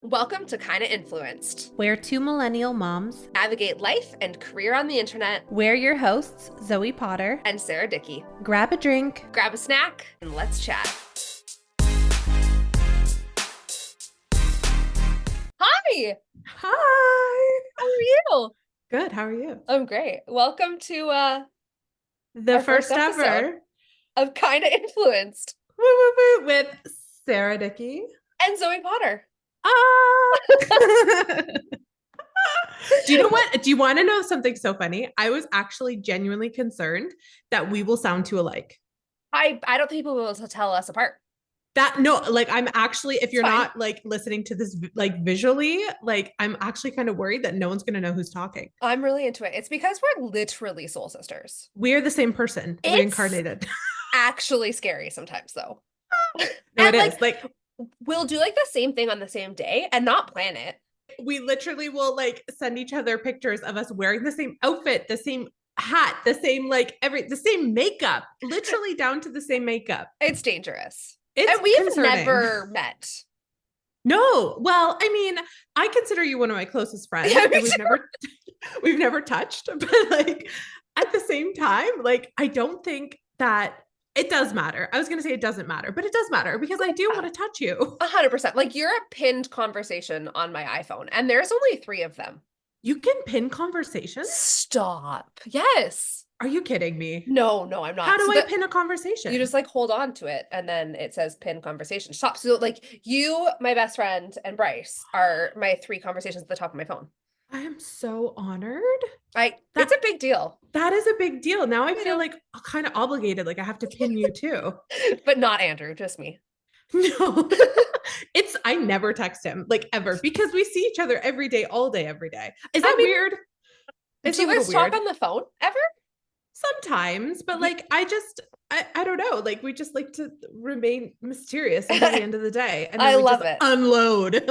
Welcome to Kinda Influenced. We're two millennial moms. Navigate life and career on the internet. We're your hosts, Zoe Potter and Sarah Dickey. Grab a drink, grab a snack, and let's chat. Hi! Hi! How are you? Good, how are you? I'm great. Welcome to the first ever of Kinda Influenced. Woo, woo, woo, with Sarah Dickey and Zoe Potter. Do you know what? Do you want to know something so funny? I was actually genuinely concerned that we will sound too alike. I don't think people will be able to tell us apart. I'm actually, if you're not like listening to this like visually, like I'm actually kind of worried that no one's going to know who's talking. I'm really into it. It's because we're literally soul sisters. We're the same person, reincarnated. Actually scary sometimes though. No, it is. Like we'll do like the same thing on the same day and not plan it. We literally will like send each other pictures of us wearing the same outfit, the same hat, the same the same makeup, literally down to the same makeup. It's dangerous. And we've never met. No. Well, I mean, I consider you one of my closest friends. Yeah, and we've never touched, but like at the same time, like I don't think that it does matter. I was going to say it doesn't matter, but it does matter because I do want to touch you. 100%. Like you're a pinned conversation on my iPhone and there's only 3 of them. You can pin conversations? Stop. Yes. Are you kidding me? No, I'm not. How do I pin a conversation? You just like hold on to it and then it says pin conversation. Stop. So like you, my best friend, and Bryce are my 3 conversations at the top of my phone. I am so honored. It's a big deal. That is a big deal. Now I feel like kind of obligated. Like I have to pin you too. But not Andrew, just me. No. I never text him like ever because we see each other every day, all day, every day. Is that weird? Do you guys talk on the phone ever? Sometimes, but like I don't know, like we just like to remain mysterious until the end of the day, and I love it. Unload.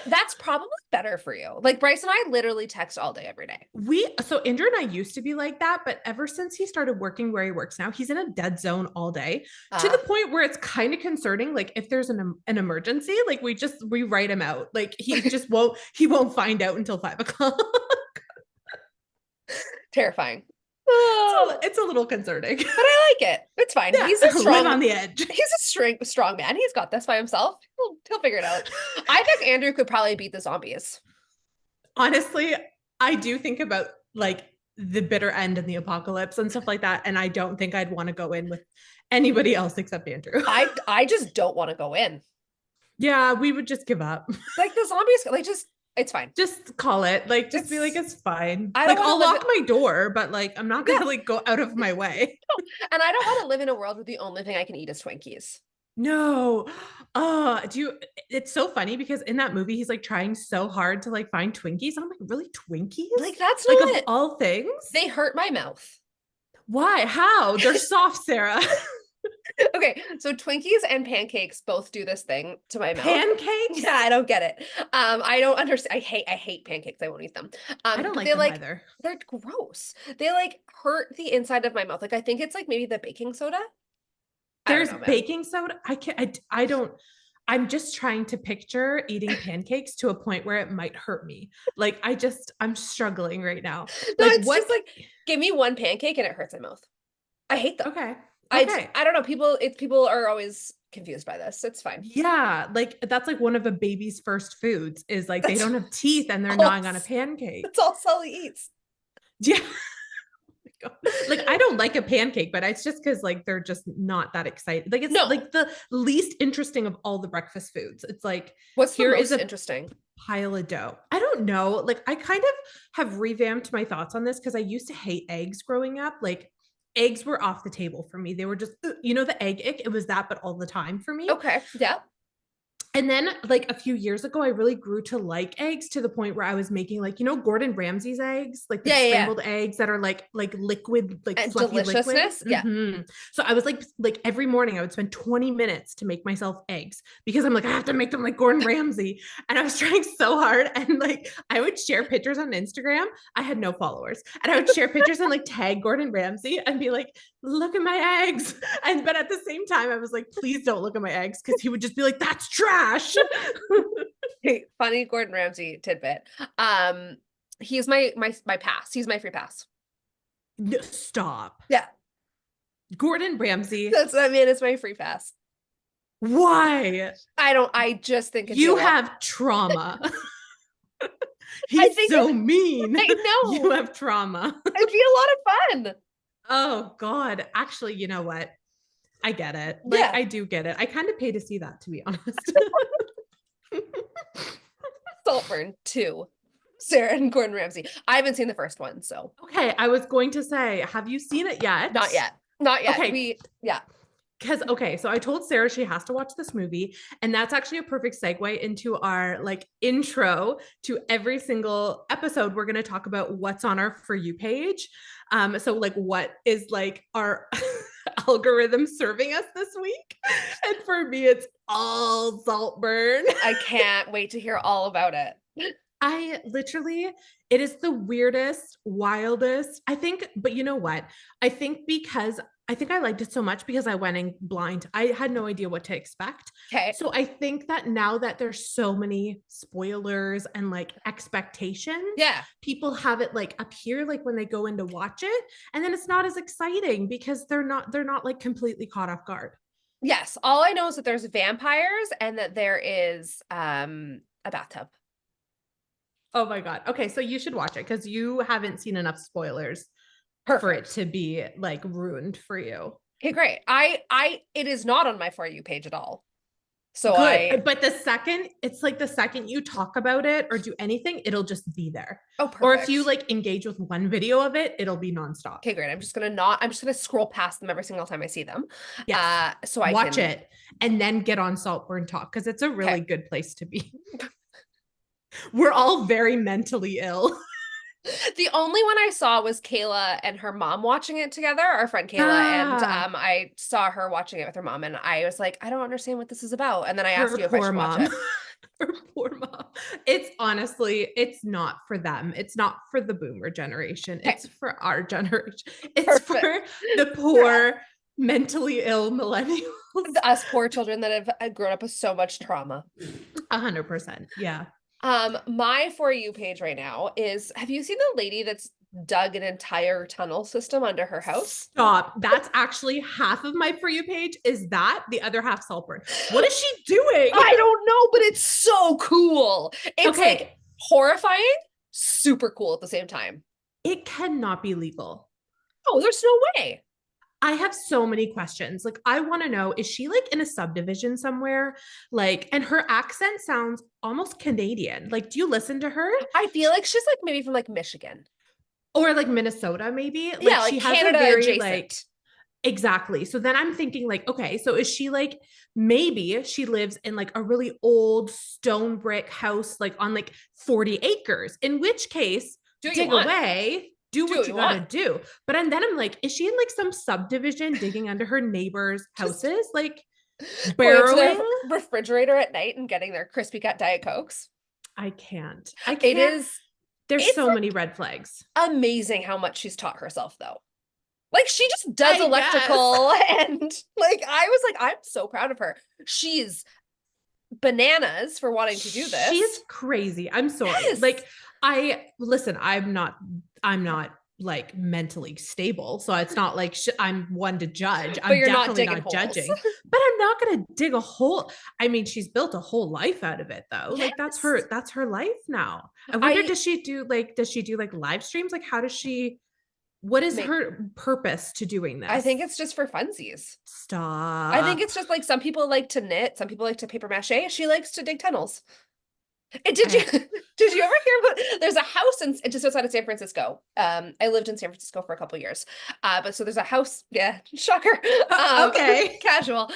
That's probably better for you. Like Bryce and I literally text all day every day. So Andrew and I used to be like that, but ever since he started working where he works now, he's in a dead zone all day to the point where it's kind of concerning. Like if there's an emergency, like we write him out. Like he just won't find out until 5 o'clock. Terrifying. It's a little concerning, but I like it. It's fine. Yeah, he's a strong on the edge. He's a strong man. He's got this by himself. He'll figure it out. I think Andrew could probably beat the zombies. Honestly, I do think about like the bitter end and the apocalypse and stuff like that, and I don't think I'd want to go in with anybody else except Andrew. I just don't want to go in. Yeah, we would just give up. Like the zombies, like it's fine. Just call it. Like, just be like, it's fine. I'll lock my door, but like, I'm not gonna like go out of my way. No. And I don't want to live in a world where the only thing I can eat is Twinkies. No. It's so funny because in that movie, he's like trying so hard to like find Twinkies. I'm like, really Twinkies? Like that's like not of all things. They hurt my mouth. Why? How? They're soft, Sarah. Okay, so Twinkies and pancakes both do this thing to my mouth. Pancakes? Yeah, I don't get it. I don't understand. I hate pancakes. I won't eat them. I don't like them either. They're gross. They like hurt the inside of my mouth. Like I think it's like maybe the baking soda. There's baking soda. I don't. I'm just trying to picture eating pancakes to a point where it might hurt me. Like I'm struggling right now. No, like, it's just like give me one pancake and it hurts my mouth. I hate them. Okay. I don't know. People are always confused by this. It's fine. Yeah, like that's like one of a baby's first foods is like they don't have teeth and they're gnawing on a pancake. That's all Sully eats. Yeah. Like I don't like a pancake, but it's just because like they're just not that excited. Like it's like the least interesting of all the breakfast foods. It's like what's here is interesting pile of dough. I don't know. Like I kind of have revamped my thoughts on this because I used to hate eggs growing up. Like eggs were off the table for me. They were just, the egg ick. It was that, but all the time for me. Okay. Yeah. And then like a few years ago, I really grew to like eggs to the point where I was making like, Gordon Ramsay's eggs, like the scrambled eggs that are like liquid, like and fluffy deliciousness. Liquid. Yeah. Mm-hmm. So I was like every morning I would spend 20 minutes to make myself eggs because I'm like, I have to make them like Gordon Ramsay. And I was trying so hard. And like, I would share pictures on Instagram. I had no followers and I would share pictures and like tag Gordon Ramsay and be like, look at my eggs. And but at the same time, I was like, please don't look at my eggs, because he would just be like, that's trash. Hey, funny Gordon Ramsay tidbit. He's my pass. He's my free pass. No, stop. Yeah. Gordon Ramsay. That's what I mean. It's my free pass. Why? I just think it's you have trauma. I He's think so mean. I know. You have trauma. It'd be a lot of fun. Oh God. Actually, you know what? I get it. Like, Yeah. I do get it. I kind of pay to see that, to be honest. Saltburn 2. Sarah and Gordon Ramsay. I haven't seen the first one, so. Okay, I was going to say, have you seen it yet? Not yet. Not yet. Okay. Yeah. Because, okay, so I told Sarah she has to watch this movie, and that's actually a perfect segue into our like intro to every single episode. We're going to talk about what's on our For You page. So like what is like our algorithm serving us this week? And for me, it's all Saltburn. I can't wait to hear all about it. I literally, it is the weirdest, wildest, I think, but you know what? I think I liked it so much because I went in blind. I had no idea what to expect. Okay. So I think that now that there's so many spoilers and like expectations, Yeah. people have it like up here, like when they go in to watch it, and then it's not as exciting because they're not like completely caught off guard. Yes. All I know is that there's vampires and that there is a bathtub. Oh my God. Okay. So you should watch it because you haven't seen enough spoilers for it to be like ruined for you. Okay, great. It is not on my For You page at all. So good. But the second you talk about it or do anything, it'll just be there. Oh, perfect. Or if you like engage with one video of it, it'll be nonstop. Okay, great. I'm just gonna scroll past them every single time I see them. Yes. So I watch it and then get on Saltburn Talk because it's a really good place to be. We're all very mentally ill. The only one I saw was Kayla and her mom watching it together, our friend Kayla, and I saw her watching it with her mom, and I was like, I don't understand what this is about. And then I asked you if I should watch it. Her poor mom. It's honestly, it's not for them. It's not for the boomer generation. It's for our generation. It's for the poor, mentally ill millennials. Us poor children that have grown up with so much trauma. 100%. Yeah. My For You page right now is, have you seen the lady that's dug an entire tunnel system under her house? Stop. That's actually half of my For You page. Is that the other half Saltburn? What is she doing? I don't know, but it's so cool. It's like horrifying, super cool at the same time. It cannot be legal. Oh, there's no way. I have so many questions. Like, I want to know, is she like in a subdivision somewhere? Like, and her accent sounds almost Canadian. Like, do you listen to her? I feel like she's like maybe from like Michigan. Or like Minnesota, maybe. Like, yeah, like she Canada has a very adjacent. like exactly. So then I'm thinking like, okay, so is she like, maybe she lives in like a really old stone brick house, like on like 40 acres, in which case dig away. Do what you gotta do. But and then I'm like, is she in like some subdivision digging under her neighbors' houses? Like barreling their refrigerator at night and getting their crispy cut Diet Cokes? I can't. There's so many red flags. Amazing how much she's taught herself though. Like she just does electrical and like I was like, I'm so proud of her. She's bananas for wanting to do this. She's crazy. I'm sorry. Yes. Like I'm not like mentally stable. So it's not like I'm one to judge. I'm definitely not judging, but I'm not going to dig a hole. I mean, she's built a whole life out of it though. Yes. Like that's her life now. I wonder, does she do like live streams? Like what is her purpose to doing this? I think it's just for funsies. Stop. I think it's just like some people like to knit, some people like to paper mache. She likes to dig tunnels. Did you ever hear about there's a house just outside of San Francisco? I lived in San Francisco for a couple of years. But so there's a house, yeah, shocker. Okay. Casual.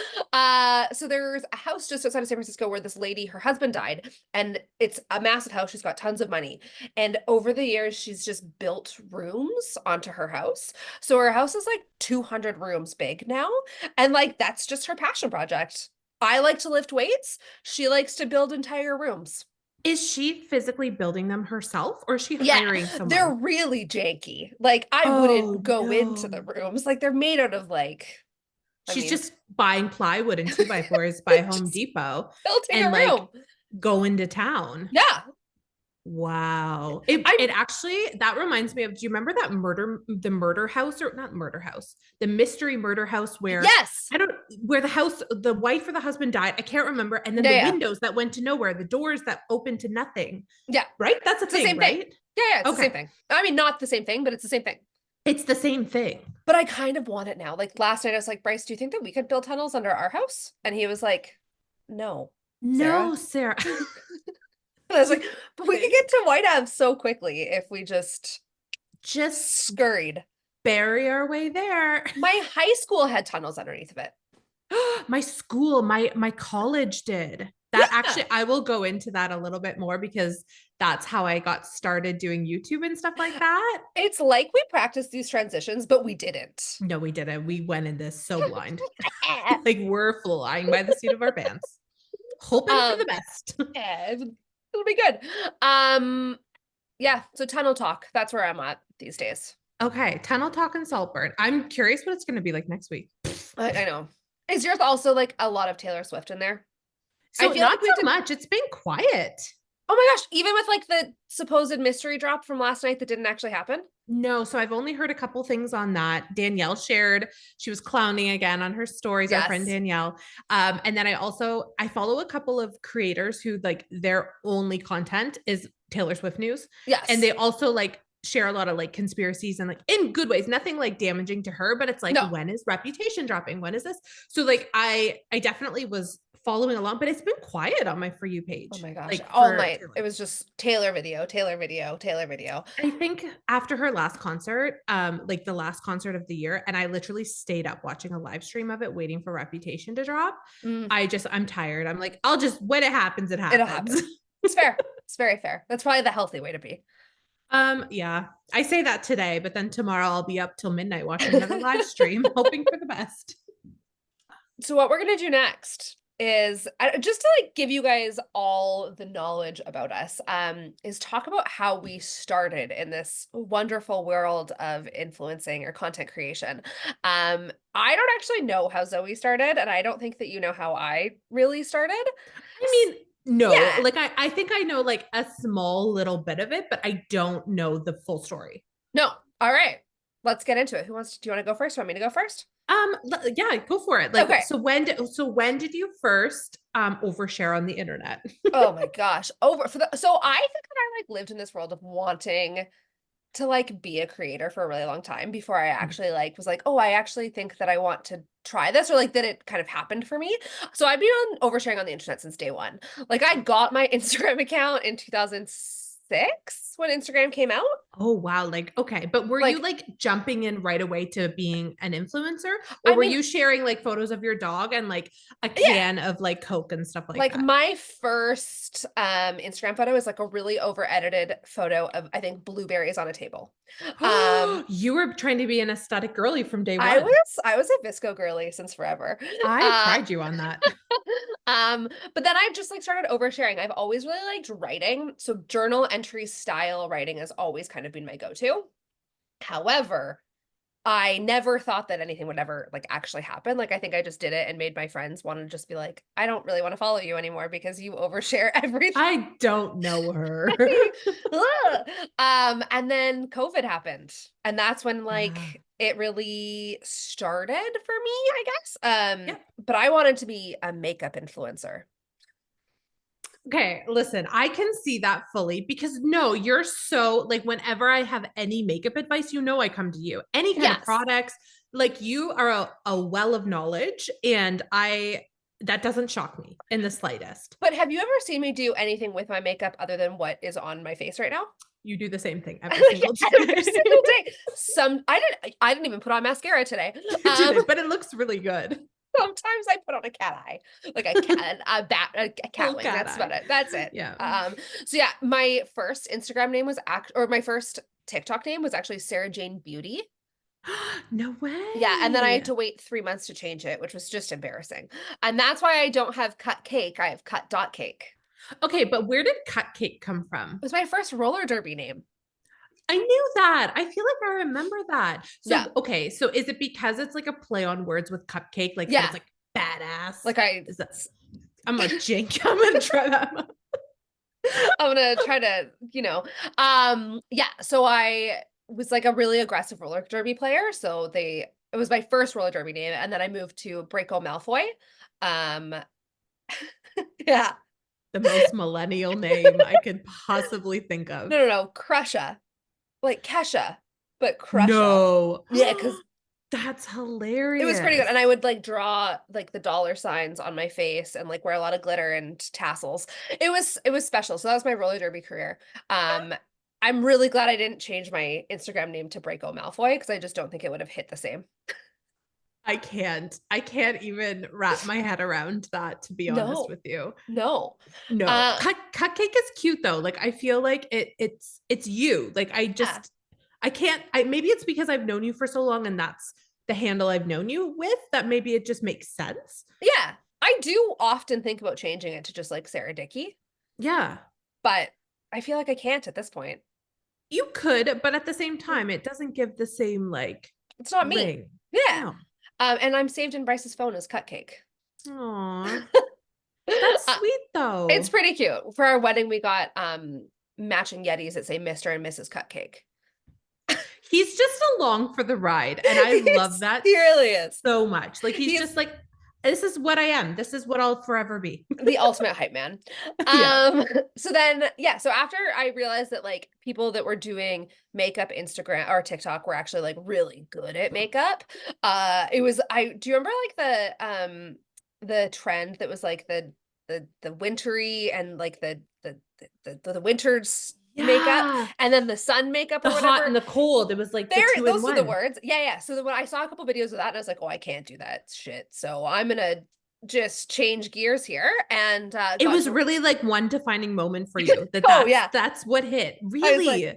So there's a house just outside of San Francisco where this lady, her husband died, and it's a massive house. She's got tons of money. And over the years, she's just built rooms onto her house. So her house is like 200 rooms big now. And like that's just her passion project. I like to lift weights. She likes to build entire rooms. Is she physically building them herself or is she Yeah, hiring they're someone? really janky. Like I Oh wouldn't go into the no. rooms. Like they're made out of like, I She's mean, just buying plywood and 2x4s by Home just Depot building a and like room. going to town. Yeah. Wow. It I'm actually, that reminds me of, do you remember that the murder house, or not murder house, the mystery murder house where yes. I don't, where the house, the wife or the husband died. I can't remember. And then Yeah, the yeah. windows that went to nowhere, the doors that opened to nothing, Yeah. right? That's a It's the thing, same thing. right? Yeah, yeah, it's the same Okay. thing. I mean, not the same thing, but it's the same thing. It's the same thing. But I kind of want it now. Like last night, I was like, Bryce, do you think that we could build tunnels under our house? And he was like, no, Sarah. No, Sarah. And I was You like, but we could think get to White Ave so quickly if we just just scurried. bury our way there. My high school had tunnels underneath of it. My school, my college did. That Yeah. actually, I will go into that a little bit more because that's how I got started doing YouTube and stuff like that. It's like we practiced these transitions, but we didn't. No, we didn't. We went in this so blind. Like we're flying by the seat of our pants, hoping for the Um, best. yeah, it'll be good. Yeah, so tunnel talk. That's where I'm at these days. Okay, Tunnel Talk and Saltburn. I'm curious what it's going to be like next week. I know. Is yours also like a lot of Taylor Swift in there? I So feel not like we so did. much. It's been quiet. Oh my gosh, even with like the supposed mystery drop from last night that didn't actually happen. No, so I've only heard a couple things on that. Danielle shared she was clowning again on her stories, our friend Yes. Danielle. And then I follow a couple of creators who like their only content is Taylor Swift news. And Yes. they also like share a lot of like conspiracies and like in good ways, nothing like damaging to her, but it's like No. when is Reputation dropping? When is this? So like I definitely was following along, but it's been quiet on my For You Oh page. my gosh. Like All for night. It was just Taylor video, Taylor video, Taylor video. I think after her last concert, like the last concert of the year, and I literally stayed up watching a live stream of it, waiting for Reputation to drop. Mm, I'm tired. I'm like, I'll just, when it happens, it it'll happens. happen. It's fair. It's very fair. That's probably the healthy way to be. Yeah, I say that today, but then tomorrow I'll be up till midnight watching another live stream, hoping for the best. So what we're gonna do next is just to like give you guys all the knowledge about us, is talk about how we started in this wonderful world of influencing or content creation. I don't actually know how Zoe started, and I don't think that you know how I really started. I mean, no, Yeah. like I think I know like a small little bit of it, but I don't know the full story. No. All right. Let's get into it. Do you want to go first? Want me to go first? Yeah, go for it. Like, Okay. so when did you first overshare on the internet? Oh my gosh. So I think that I like lived in this world of wanting to like be a creator for a really long time before I actually like was like, oh, I actually think that I want to try this, or like that it kind of happened for me. So I've been on oversharing on the internet since day one. Like I got my Instagram account in 2006 when Instagram came out. Oh wow, like okay, but were you Like, like jumping in right away to being an influencer, or I were mean, you sharing like photos of your dog and like a yeah, can of like Coke and stuff like like that? my first Instagram photo is like a really over edited photo of I think blueberries on a table. Um You were trying to be an aesthetic girly from day I one. was I was a Visco girly since forever. I Uh tried you on that. but then I've just like started oversharing. I've always really liked writing. So journal entry style writing has always kind of been my go-to. However, I never thought that anything would ever like actually happen. Like I think I just did it and made my friends want to just be like, I don't really want to follow you anymore because you overshare everything. I don't know her. And then COVID happened. And that's when Yeah. like it really started for me, I guess. Yeah. But I wanted to be a makeup influencer. Okay, listen, I can see that fully because no, you're so like whenever I have any makeup advice, you know I come to you. Any kind of Yes. products, like you are a well of knowledge and I that doesn't shock me in the slightest. But have you ever seen me do anything with my makeup other than what is on my face right now? You do the same thing every Like single every day. single day. I didn't even put on mascara today. You did it, but it looks really good. Sometimes I put on a cat eye, like a cat Little wing. cat That's about eye. it. That's it. Yeah. So yeah, my first Instagram name was or my first TikTok name was actually Sarah Jane Beauty. No Yeah, and then I had way. to wait 3 months to change it, which was just embarrassing. And that's why I don't have Cut Cake. I have Cut Dot Cake. Okay, but where did Cutcake come from? It was my first roller derby name. I knew that. I feel like I remember that. Yeah. So, okay, so is it because it's like a play on words with cupcake, like, but Yeah. it's like badass? Like I Is that? I'm a jink. I'm gonna try that. I'm gonna try to, yeah. So I was like a really aggressive roller derby player. So it was my first roller derby name, and then I moved to Draco Malfoy. Um, yeah. The most millennial name I could possibly think of. No, Crusha, like Kesha, but Crusha. No. Yeah, because That's it was pretty good. hilarious. And I would like draw like the dollar signs on my face and like wear a lot of glitter and tassels. It was special. So that was my roller derby career. Um, I'm really glad I didn't change my Instagram name to Draco Malfoy because I just don't think it would have hit the same. I can't. I can't even wrap my head around that, to be honest No, with you. no. No. Uh, Cupcake is cute though. Like I feel like it's you. Like yeah, I can't maybe it's because I've known you for so long and that's the handle I've known you with, that maybe it just makes sense. yeah. I do often think about changing it to just like Sarah Dickey, Yeah. but I feel like I can't at this point. You could, but at the same time, it doesn't give the same like It's not me. ring. Yeah. No. And I'm saved in Bryce's phone as Cutcake. Aw. That's Uh, sweet it's though. pretty cute. For our wedding, we got matching Yetis that say Mr. and Mrs. Cutcake. He's just along for the ride. And I love that He really is. so much. Like he's He's just like, this is what I am. This is what I'll forever be. the ultimate hype man. Yeah. Um, so then yeah, so after I realized that like people that were doing makeup Instagram or TikTok were actually like really good at makeup, it was I do you remember like the trend that was like the wintry and like the winter's makeup Yeah. and then the sun makeup The or hot whatever. and the cold. It was like the There, two in those are the one. words. Yeah, yeah. So when I saw a couple videos of that, and I was like, oh, I can't do that shit. So I'm gonna just change gears here and It got was to really like one defining moment for you. oh yeah. That's what hit. I was like, Really?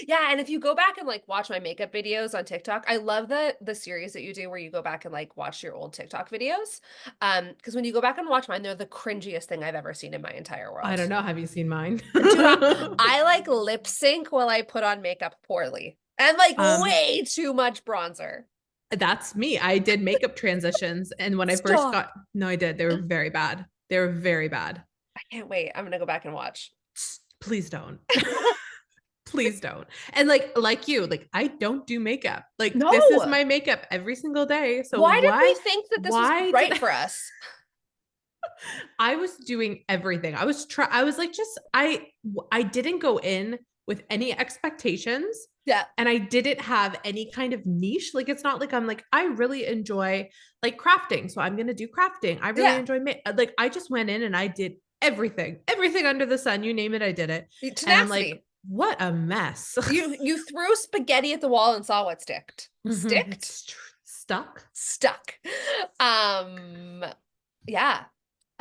yeah, and if you go back and like watch my makeup videos on TikTok, I love the series that you do where you go back and like watch your old TikTok videos. Because when you go back and watch mine, they're the cringiest thing I've ever seen in my entire I world. don't know. Have you seen mine? Do I like lip sync while I put on makeup poorly and like um, way too much bronzer. that's me. I did makeup transitions, and when I first Stop. got, no, I did. They were very bad. They were very bad. I can't wait. I'm gonna go back and watch. Please don't. Please don't. And like you, like I don't do makeup. Like this is No. my makeup every single day. So Why did we why think that this was why did right for us? I was doing everything. I was like just I didn't go in with any expectations, Yeah. and I didn't have any kind of niche. Like it's not like I'm like I really enjoy like crafting, so I'm going to do crafting. I really Yeah. enjoy like I just went in and I did everything. Everything under the sun, you name it, I did it. And I'm like, Tenacity. what a mess. You threw spaghetti at the wall and saw what sticked. Mhm. Sticked? Stuck. Stuck. Um, yeah.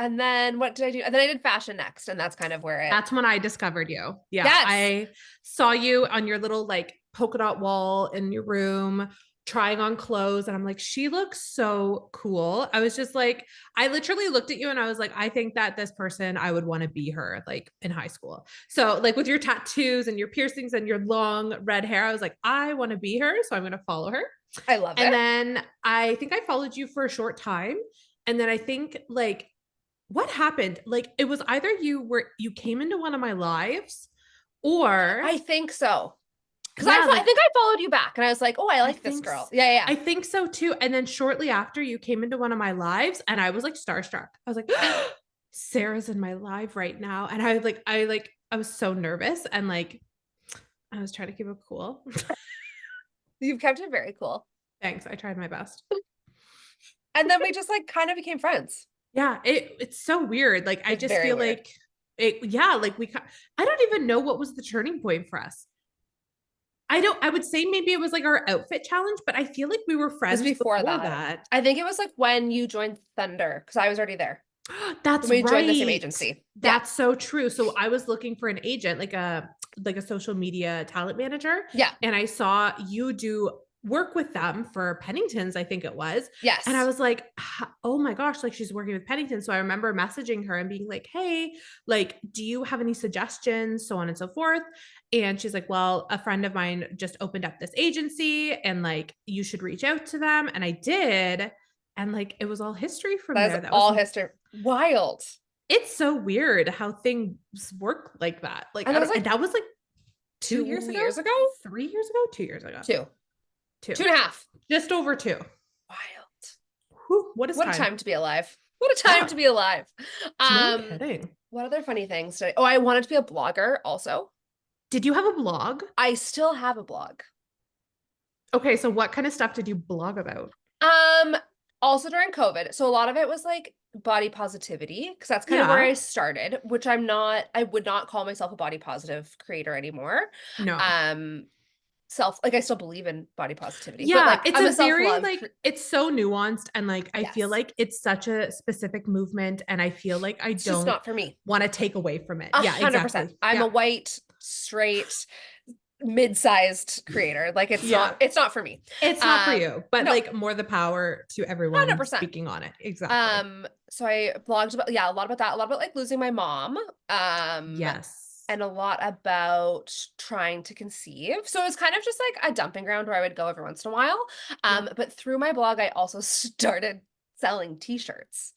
And then what did I do? And then I did fashion next, and that's kind of where it. That's when I discovered you. Yeah. Yes. I saw you on your little like polka dot wall in your room trying on clothes. And I'm like, she looks so cool. I was just like, I literally looked at you and I was like, I think that this person, I would want to be her like in high school. So, like with your tattoos and your piercings and your long red hair, I was like, I want to be her. So I'm going to follow her. I love And it. then I think I followed you for a short time. And then I think like what happened? Like it was either you came into one of my lives or I think so. Because yeah, I like think I followed you back, and I was like, oh, I I like this think girl. Yeah, yeah. I think so too. And then shortly after you came into one of my lives and I was like starstruck. I was like, Sarah's in my live right now. And I was so nervous and like I was trying to keep it cool. You've kept it very cool. Thanks. I tried my best. And then we just like kind of became friends. Yeah, it's so weird. Like I It's just very feel weird. like it, yeah, like I don't even know what was the turning point for us. I would say maybe it was like our outfit challenge, but I feel like we were It was friends before before that. that. I think it was like when you joined Thunder, because I was already there. That's We joined the same right. agency. Yeah. That's so true. So I was looking for an agent, like a social media talent manager, Yeah. and I saw you do work with them for Pennington's, I think it was. And I Yes. was like, oh my gosh, like she's working with Pennington. So I remember messaging her and being like, hey, like, do you have any suggestions? So on and so forth. And she's like, well, a friend of mine just opened up this agency and like, you should reach out to them. And I did. And like, it was all history from That is there. That was, all history. Wild. it's so weird how things work like that. Like, And I that was don't, and like that was like 2 years 2 ago, years ago? 3 years ago, 2 years ago, Two. two, 2.5. just over two. Wild. Whew, what is What a time? time to be alive. What a time Yeah, to be alive. no Um, kidding. what other funny things did I, oh, I wanted to be a blogger also. Did you have a blog? I still have a blog. Okay, so what kind of stuff did you blog about? Um, Also during COVID. So a lot of it was like body positivity, because that's kind of where I Yeah, started, which I would not call myself a body positive creator anymore. no. Um, like I still believe in body positivity, but Yeah, like it's I'm a a very self-love. like it's so nuanced and like I feel Yes. like it's such a specific movement and I feel like I It's just don't not for me. want to take away from it. Yeah, 100%. exactly. I'm a Yeah. white, straight, mid-sized creator. Like Yeah. it's not for me. It's not for you, but No, like more the power to everyone 100%. speaking on it. Exactly. So I blogged about, yeah, a lot about that, a lot about like losing my mom. Um, Yes. and a lot about trying to conceive. So it was kind of just like a dumping ground where I would go every once in a while. Yep. But through my blog, I also started selling t-shirts.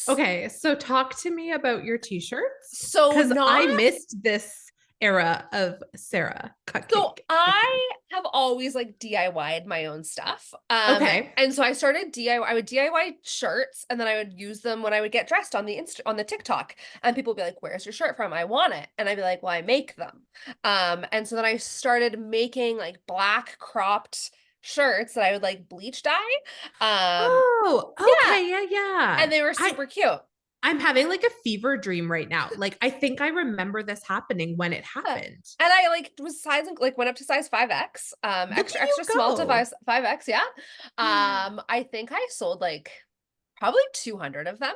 Okay, so talk to me about your t-shirts So because not I missed this era of Sarah So Cutcake. I have always like DIY'd my own stuff. Okay. And so I started DIY. I would DIY shirts and then I would use them when I would get dressed on the TikTok. And people would be like, "Where's your shirt from? I want it." And I'd be like, "Well, I make them." And so then I started making like black cropped shirts that I would like bleach dye. Oh, Yeah, okay. Yeah, and yeah. they were super cute. I'm having like a fever dream right now. Like I think I remember this happening when it Yeah. happened. And I like was sizing like went up to size 5X, Look extra at you extra small to go. 5X, yeah. I think I sold like probably 200 of them.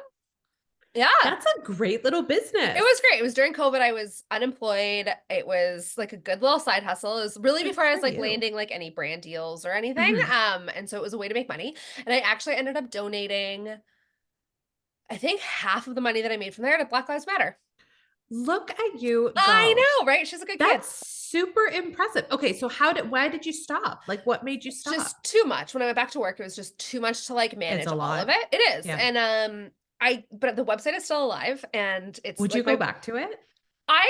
Yeah. That's a great little It business. was great. It was during COVID. I was unemployed. It was like a good little side hustle. It was really Good before I for was like you. landing like any brand deals or anything. Mhm. And so it was a way to make money. And I actually ended up donating, I think, half of the money that I made from there to Black Lives Matter. Look at you I go. know, right? She's a good kid. That's super impressive. Okay, so why did you stop? Like what made you stop? Just too much. When I went back to work, it was just too much to like It's manage a all of lot. it. It is. Yeah. And but the website is still alive and it's Would you like go my back to it? I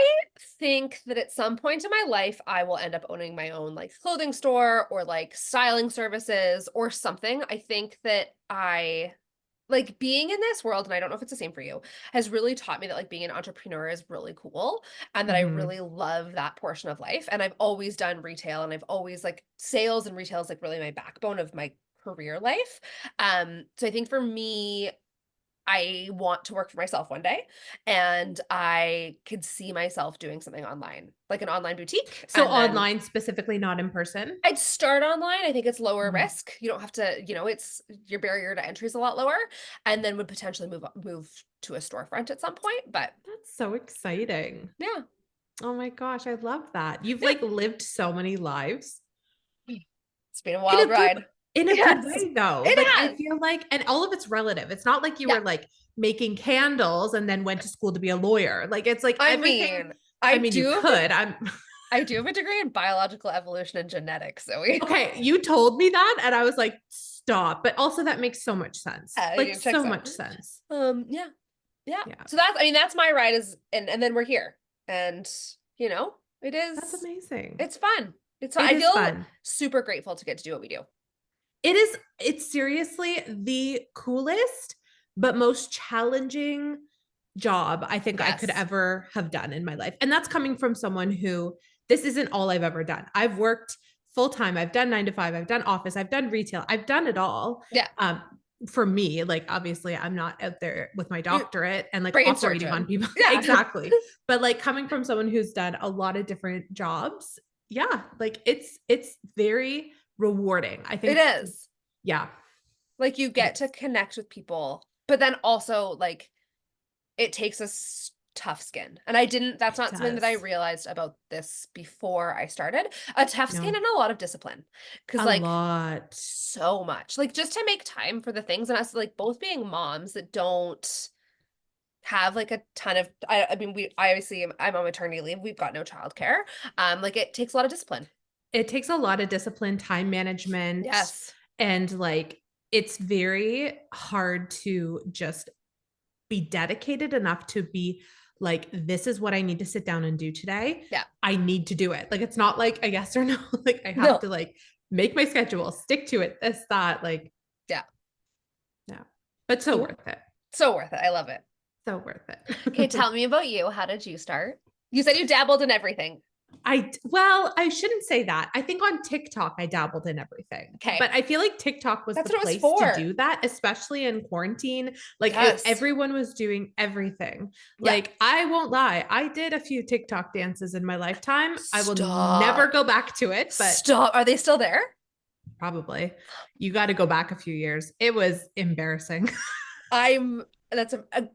think that at some point in my life I will end up owning my own like clothing store or like styling services or something. I think that I like being in this world, and I don't know if it's the same for you, has really taught me that like being an entrepreneur is really cool and that I Mhm. really love that portion of life. And I've always done retail and I've always like sales and retail is like really my backbone of my career life. So I think for me, I want to work for myself one day and I could see myself doing something online, like an online boutique. So And then online specifically, not in person? I'd start online. I think it's lower Mhm. risk. You don't have to, it's your barrier to entry is a lot lower, and then would potentially move to a storefront at some point. But That's so exciting. yeah, Oh my gosh, I love that. You've yeah, like lived so many lives it's been a in wild a good ride. in a good Yes, way though. it Like I has. feel like and all of it's relative. It's not like you Yeah, were like making candles and then went to school to be a lawyer. Like it's like I everything mean, I mean you could. I'm I do have a degree in biological evolution and genetics, Zoe. okay, you told me that and I was like stop, but also that makes so much sense. Like It checks so out. much sense. Yeah, yeah. Yeah. So that's my ride is, and then we're here, and it That's is, amazing. it's fun. It's fun. It I is feel fun. super grateful to get to do what we do. It's seriously the coolest but most challenging job I think I could Yes. ever have done in my life. And that's coming from someone who this isn't all I've ever done. I've worked full time. I've done 9 to 5. I've done office. I've done retail. I've done it all. Yeah. For me, like obviously I'm not out there with my You doctorate and like brain operating on surgeon. people. Yeah. Exactly. But like coming from someone who's done a lot of different jobs, yeah, like it's very rewarding. I It think, is. yeah, Like you it get to is. connect with people, but then also like it takes tough skin. And I didn't that's It not something that I does. realized about this before I started. A tough skin No, and a lot of discipline. 'Cause, a like, lot. so much. Like, just to make time for the things and us, like, both being moms that don't have, like, a ton of I mean, I obviously I'm on maternity leave, we've got no childcare. Like, it takes a lot of discipline. It takes a lot of discipline, time management, Yes. and, like, it's very hard to just be dedicated enough to be like, "This is what I need to sit down and do today. Yeah. I need to do it." Like, it's not like a yes or no, like, I have No. to, like, make my schedule, stick to it, this, that, like, Yeah. yeah. But so So worth it. so worth it. I love it. So worth Okay, it. tell me about you. How did you start? You said you dabbled in everything. Well, I shouldn't say that. I think on TikTok I dabbled in everything. Okay. But I feel like TikTok was That's the what it was place to for. do that, especially in quarantine. Like Yes. everyone was doing everything. Yeah. Like I won't lie, I did a few TikTok dances in my lifetime. I will never Stop. go back to it, but Stop. Are they still there? probably you got to go back a few years. It was embarrassing. I'm that's a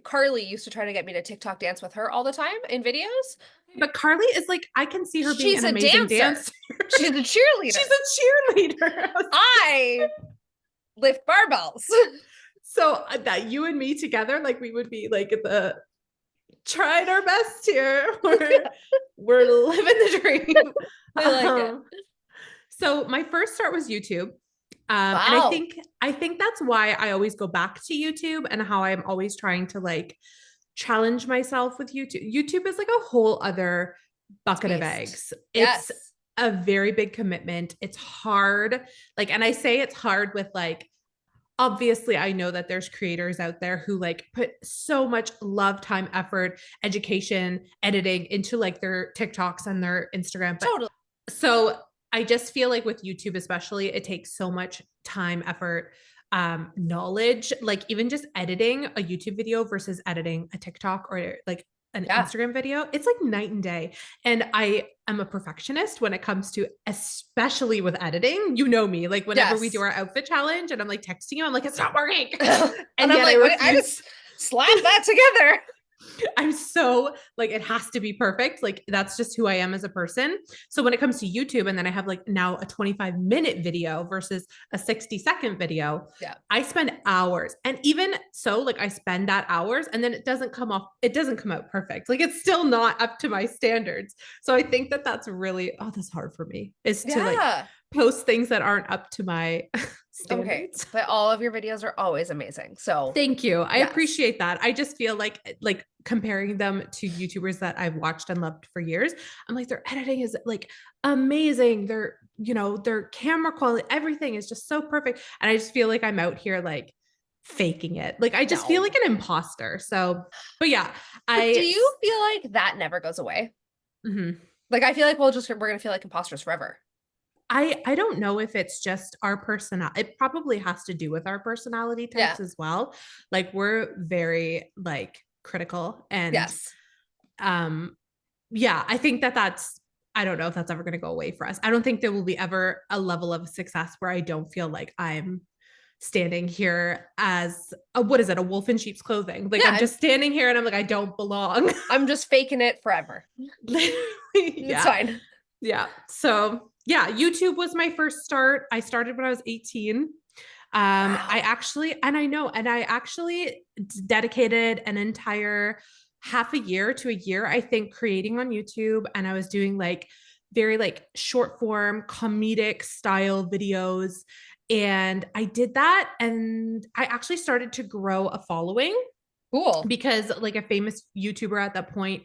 Carly used to try to get me to TikTok dance with her all the time in videos. But Carly is like, I can see her being She's an a amazing dancer. dancer. She's a cheerleader. She's a cheerleader. I lift barbells. So that you and me together, like we would be like the trying our best here. We're living the dream. I like it. So my first start was YouTube. And Wow. I think that's why I always go back to YouTube and how I'm always trying to like challenge myself with YouTube. YouTube is like a whole other bucket of Beast. eggs. It's Yes. a very big commitment. It's hard. Like, and I say it's hard with like, obviously I know that there's creators out there who like put so much love, time, effort, education, editing into like their TikToks and their Instagram. But Totally. so I just feel like with YouTube, especially, it takes so much time, effort, knowledge, like even just editing a YouTube video versus editing a TikTok or like an Yeah. Instagram video, it's like night and day. And I am a perfectionist when it comes to, especially with editing. You know me, like whenever we do Yes. our outfit challenge and I'm like texting you, I'm like, it's not working. And And I'm yet I like, what? I refuse. just slapped that together. I'm so like, it has to be perfect. Like, that's just who I am as a person. So when it comes to YouTube, and then I have like now a 25-minute video versus a 60-second video, Yeah. I spend hours. And even so, like, I spend that hours and then it doesn't come out perfect. Like, it's still not up to my standards. So I think that that's really, that's hard for me, is to like Yeah. post things that aren't up to my standards. Okay. But all of your videos are always amazing. So Thank you. I yes. appreciate that. I just feel like comparing them to YouTubers that I've watched and loved for years, I'm like, their editing is like amazing. Their camera quality, everything is just so perfect. And I just feel like I'm out here like faking it. Like I just feel No. like an imposter. So, but yeah, But do you feel like that never goes away? Mhm. Like, I feel like we're gonna feel like imposters forever. I don't know if it's just our personality. It probably has to do with our personality Yeah. types as well. Like we're very like critical and Yes. yeah, I think I don't know if that's ever going to go away for us. I don't think there will be ever a level of success where I don't feel like I'm standing here as what is it, a wolf in sheep's clothing. Like, Yeah, I'm just standing here and I'm like, I don't belong. I'm just faking it forever. Literally, It's fine. Yeah. So yeah, YouTube was my first start. I started when I was 18. Wow. I actually dedicated an entire half a year to a year, I think, creating on YouTube. And I was doing like very like short form comedic style videos. And I did that. And I actually started to grow a following Cool. because like a famous YouTuber at that point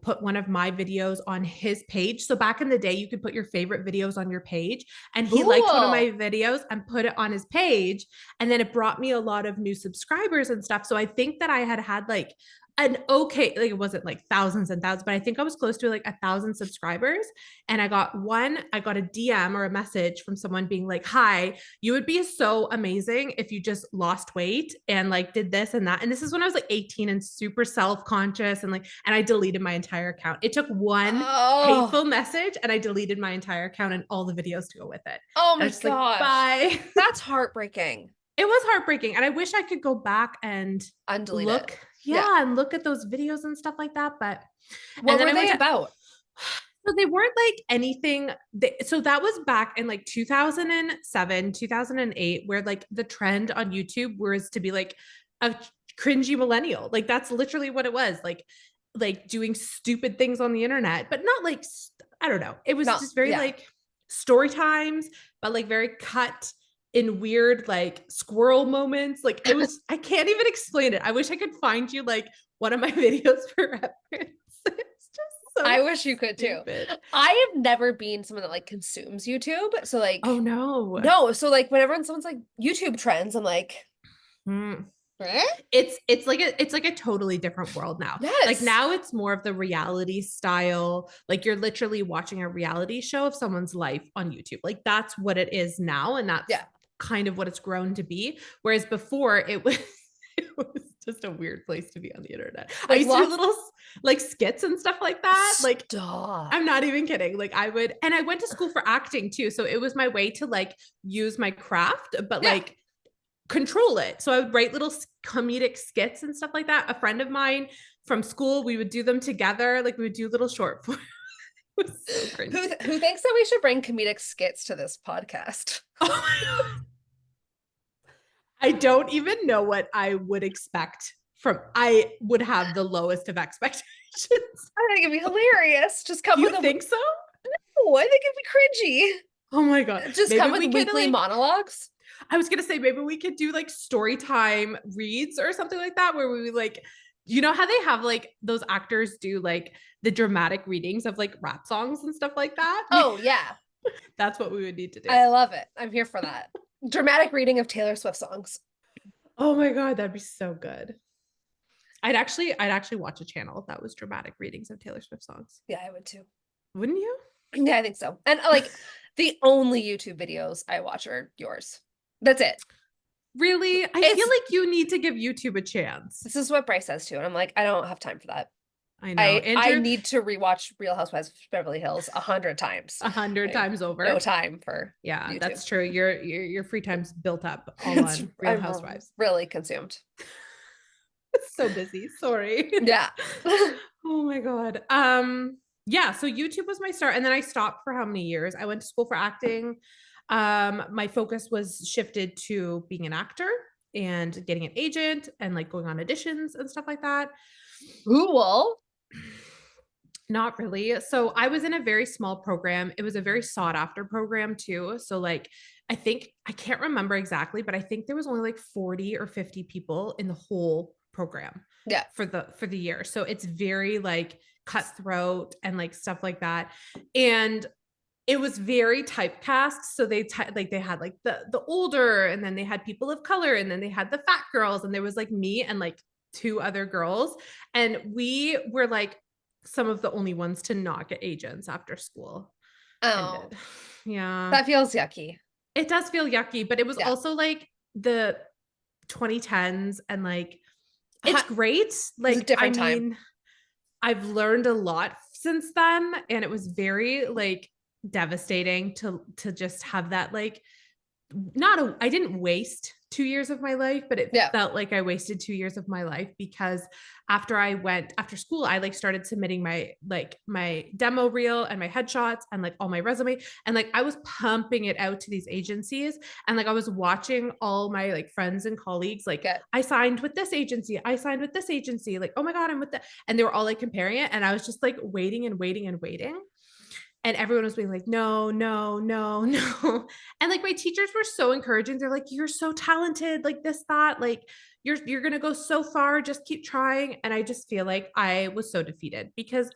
put one of my videos on his page. So back in the day, you could put your favorite videos on your page, and he liked one of my videos and put it on his page. And then it brought me a lot of new subscribers and stuff. So I think that I had like an okay, like it wasn't like thousands and thousands, but I think I was close to like 1,000 subscribers. And I got a DM or a message from someone being like, hi, you would be so amazing if you just lost weight and like did this and that. And this is when I was like 18 and super self-conscious and I deleted my entire account. It took one hateful message and I deleted my entire account and all the videos to go with it. Oh my gosh. Like, bye. That's heartbreaking. It was heartbreaking. And I wish I could go back and undelete look. it. Yeah. yeah, and look at those videos and stuff like that. But, and What then were I went they to, about? so they weren't like anything. So that was back in like 2007, 2008, where like the trend on YouTube was to be like a cringy millennial. Like that's literally what it was. Like doing stupid things on the internet, but not like, I don't know. It was No, just very yeah. like story times, but like very cut in weird like squirrel moments. Like it was, I can't even explain it. I wish I could find you like one of my videos for reference. It's just so I wish you could too. stupid. I have never been someone that like consumes YouTube. So Oh like, no. no. So like whenever someone's like YouTube trends, I'm like, Hmm. eh? It's like a totally different world now. Like Yes. now it's more of the reality style. Like you're literally watching a reality show of someone's life on YouTube. Like that's what it is now, and that's Yeah. kind of what it's grown to be. Whereas before it was it was just a weird place to be on the internet. I Like used to do lots. little like skits and stuff like that. Like Stop. I'm not even kidding. Like I would, and I went to school for acting too. So it was my way to like use my craft, but Yeah. like control it. So I would write little comedic skits and stuff like that. A friend of mine from school, we would do them together. Like we would do little short form. It was so cringy. Who thinks that we should bring comedic skits to this podcast? Oh my God. I don't even know what I would expect from, I would have the lowest of expectations. I think it'd be hilarious. Just come with You a. think so? Oh, I think it'd be Oh my God. cringy. Just Maybe come we with could weekly like, monologues. I was gonna say maybe we could do like story time reads or something like that, where we like, you know how they have like those actors do like the dramatic readings of like rap songs and stuff like that? Oh yeah, That's what we would need to do. I love it. I'm here for that. Dramatic reading of Taylor Swift songs. Oh my God, that'd be so good. I'd actually watch a channel that was dramatic readings of Taylor Swift songs. Yeah, I would too. Wouldn't you? Yeah, I think so. And like the only YouTube videos I watch are yours. That's it. Really? I It's feel like you need to give YouTube a chance. this is what Bryce says too, and I'm like, I don't have time for that. I know. I Andrew, need to rewatch Real Housewives of Beverly Hills 100 times. 100 I have times over. no time for Yeah, YouTube. that's true. Your free time's built up all on Real I'm Housewives. really consumed. So busy. Sorry. Yeah. Oh my God. Yeah, so YouTube was my start, and then I stopped for how many years? I went to school for acting. My focus was shifted to being an actor and getting an agent and like going on auditions and stuff like that. Cool. Not really. So I was in a very small program. It was a very sought after program too. So like I think I can't remember exactly, but I think there was only like 40 or 50 people in the whole program Yeah. for the year. So it's very like cutthroat and like stuff like that. And it was very typecast. So like they had like the older, and then they had people of color, and then they had the fat girls, and there was like me and like two other girls, and we were like some of the only ones to not get agents after school Oh, ended. Yeah, that feels yucky. it does feel yucky, but it was Yeah. also like the 2010s, and like it's great. Like a different I time. mean, I've learned a lot since then, and it was very like devastating to just have that like I didn't waste 2 years of my life, but it Yeah. felt like I wasted 2 years of my life, because after school, I like started submitting my demo reel and my headshots and like all my resume. And like, I was pumping it out to these agencies, and like, I was watching all my like friends and colleagues, like I signed with this agency. I signed with this agency. Like, oh my God, I'm with that. And they were all like comparing it. And I was just like waiting and waiting and waiting. And everyone was being like, no, no, no, no. And like my teachers were so encouraging. They're like, you're so talented, like this, that, like you're gonna go so far. Just keep trying. And I just feel like I was so defeated, because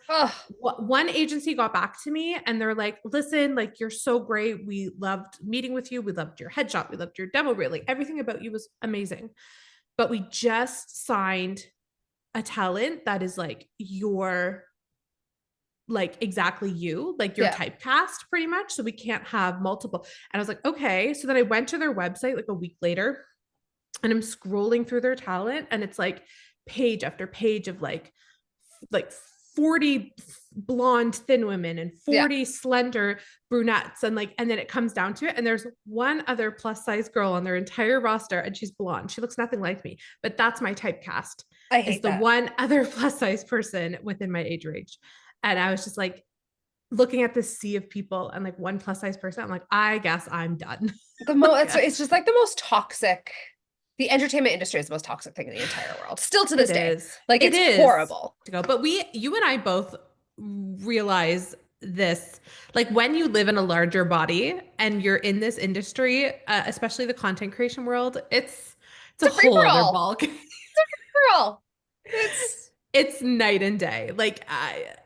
one agency got back to me and they're like, listen, like you're so great. We loved meeting with you. We loved your headshot. We loved your demo reel. Like everything about you was amazing. But we just signed a talent that is like your like exactly you, like your typecast pretty much. So we can't have multiple. And I was like, okay. So then I went to their website like a week later, and I'm scrolling through their talent, and it's like page after page of like 40 blonde thin women and 40 slender brunettes, and like, and then it comes down to it, and there's one other plus size girl on their entire roster, and she's blonde. She looks nothing like me, but that's my typecast. I is hate the that. one other plus size person within my age range. And I was just like looking at this sea of people and like one plus size person. I'm like, I guess I'm done. It's just like the most toxic. The entertainment industry is the most toxic thing in the entire world. Still to this It day. is. Like It it's is horrible. to go. But you and I both realize this, like when you live in a larger body and you're in this industry, especially the content creation world, it's a It's a free whole for other all. ball. It's a free for all. It's It's night and day. Like,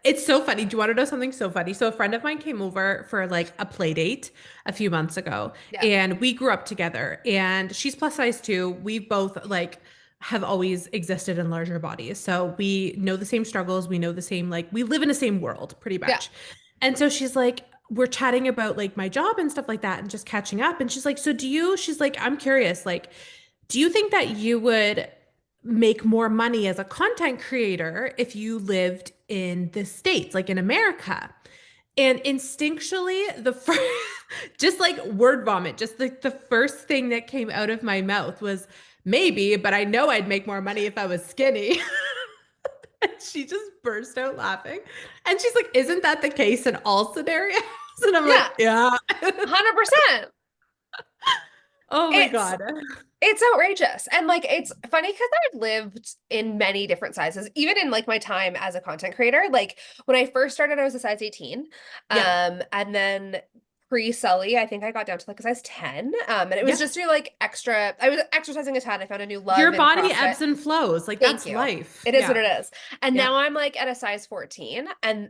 it's so funny. Do you want to know something so funny? So, a friend of mine came over for like a play date a few months ago, yeah. and we grew up together. And she's plus size too. We both like have always existed in larger bodies. So, we know the same struggles. We know the same, like, we live in the same world pretty Yeah. much. And so, she's like, we're chatting about like my job and stuff like that and just catching up. And she's like, so do you, she's like, I'm curious, like, do you think that you would make more money as a content creator if you lived in the States, like in America? And instinctually, the first, just like word vomit, just like the first thing that came out of my mouth was maybe, but I know I'd make more money if I was skinny. And she just burst out laughing. And she's like, isn't that the case in all scenarios? And I'm Yeah. like, yeah. 100%. Oh my It's God. it's outrageous. And like it's funny because I've lived in many different sizes, even in like my time as a content creator. Like when I first started, I was a size 18. Yep. And then pre-Sully, I think I got down to like a size 10. And it was Yep. just through like extra, I was exercising a ton. I found a new Your love in body CrossFit. ebbs and flows. Like Thank that's you. life. It is what Yeah. it is. And Yep. now I'm like at a size 14, and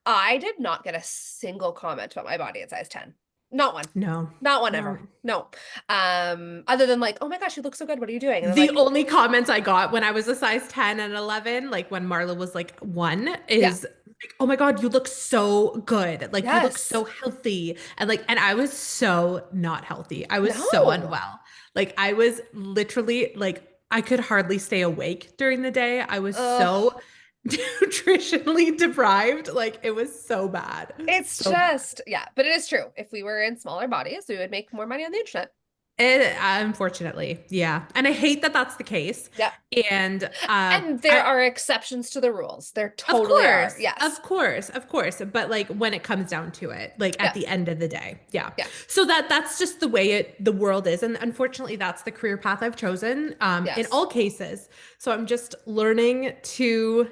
I did not get a single comment about my body at size 10. Not one. No. Not one No. ever. No. Other than like, oh my gosh, you look so good. What are you doing? And they're The like, only comments I got when I was a size 10 and 11, like when Marla was like 1, yeah, is like, oh my God, you look so good. Like you look yes. so healthy. And like, and I was so not healthy. I was so No. unwell. Like I was literally like, I could hardly stay awake during the day. I was Ugh. so nutritionally deprived. Like it was so bad. It's So bad. just, yeah, but it is true. If we were in smaller bodies, we would make more money on the internet. Unfortunately, yeah. And I hate that that's the case. Yeah. And And there are exceptions to the rules. There of totally are. course, Yes. of course, of course. But like when it comes down to it, like at Yeah. the end of the day, yeah. Yeah. So that's just the way the world is. And unfortunately, that's the career path I've chosen in Yes. all cases. So I'm just learning to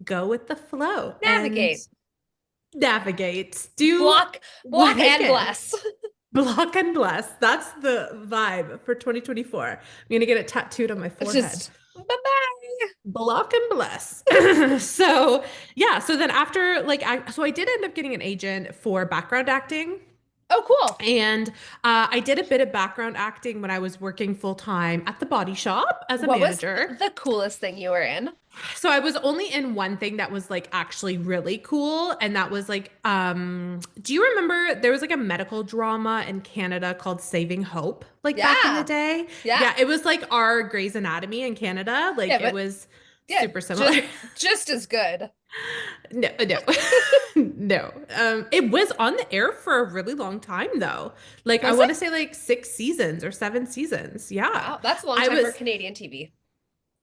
go with the flow and Navigate. navigate, do Block, what block I and can. bless. Block and bless. That's the vibe for 2024. I'm gonna get it tattooed on my It's forehead. just bye-bye. Block and bless. So yeah. So then after like I did end up getting an agent for background acting. Oh, cool. And I did a bit of background acting when I was working full time at the body shop as a What was manager. the coolest thing you were in? So I was only in one thing that was like actually really cool, and that was like do you remember there was like a medical drama in Canada called Saving Hope, like back in the Yeah. day? Yeah. Yeah, it was like our Grey's Anatomy in Canada. Yeah, Like it but was yeah, super similar. just as good. No, no. No. It was on the air for a really long time though. Like I Was want it? to say like 6 seasons or 7 seasons. Yeah. Wow, that's a long I time for was Canadian TV.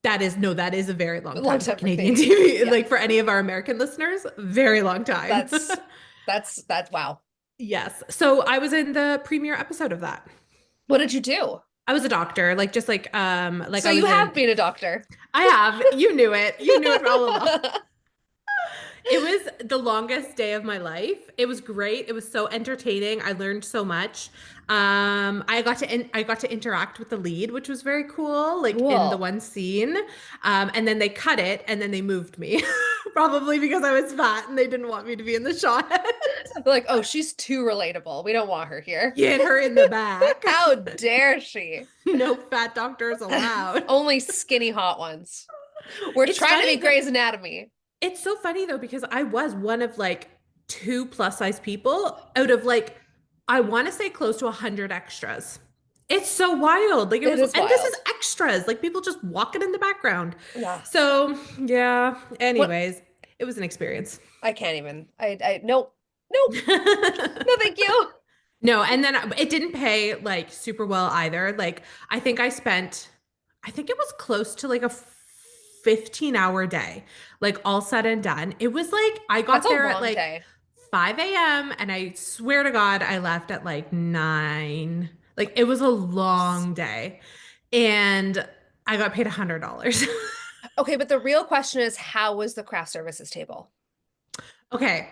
That is no, that is a very A long long time for time for Canadian Canadian TV. TV. Yeah. Like for any of our American listeners, very long time. That's that's wow. Yes. So I was in the premiere episode of that. What did you do? I was a doctor, like just like So I you was in. have been a doctor. I have. You knew it. You knew it all along. It was the longest day of my life. It was great. It was so entertaining. I learned so much. I got to interact with the lead, which was very cool, like in the Cool. one scene. And then they cut it and then they moved me. Probably because I was fat and they didn't want me to be in the shot. Like, oh, she's too relatable. We don't want her here. Get her in the back. How dare she? No fat doctors allowed. Only skinny hot ones. We're It's trying to be funny. Grey's Anatomy. It's so funny though, because I was one of like 2 plus size people out of like, I want to say close to 100 extras. It's so wild. Like it It was, is and this is wild. extras, like people just walking in the background. Yeah. So yeah, What? anyways, it was an experience. I can't even. Nope. Nope. No, thank you. No, and then it didn't pay like super well either. Like I think it was close to like a 15-hour day, like all said and done. It was like I That's got a there at long like day. 5 a.m. and I swear to God, I left at like 9. Like it was a long day. And I got paid $100. Okay, but the real question is, how was the craft services table? Okay.